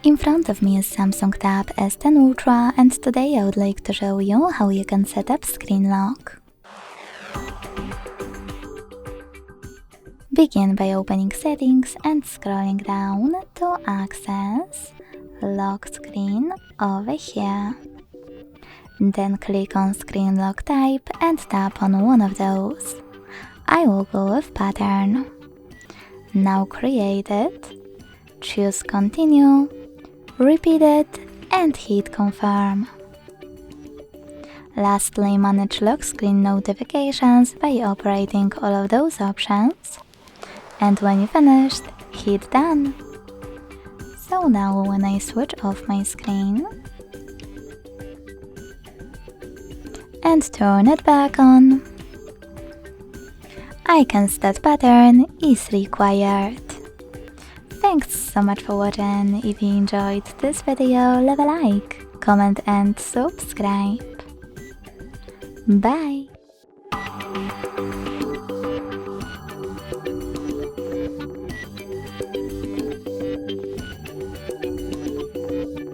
In front of me is Samsung Tab S10 Ultra, and today I would like to show you how you can set up screen lock. Begin by opening Settings and scrolling down to access Lock Screen over here. Then click on Screen Lock Type and tap on one of those. I will go with Pattern. Now create it, choose Continue, repeat it and hit Confirm. Lastly, manage lock screen notifications by operating all of those options. And when you finished, hit Done. So now when I switch off my screen and turn it back on, icons that pattern is required. Thanks so much for watching. If you enjoyed this video, leave a like, comment and subscribe. Bye!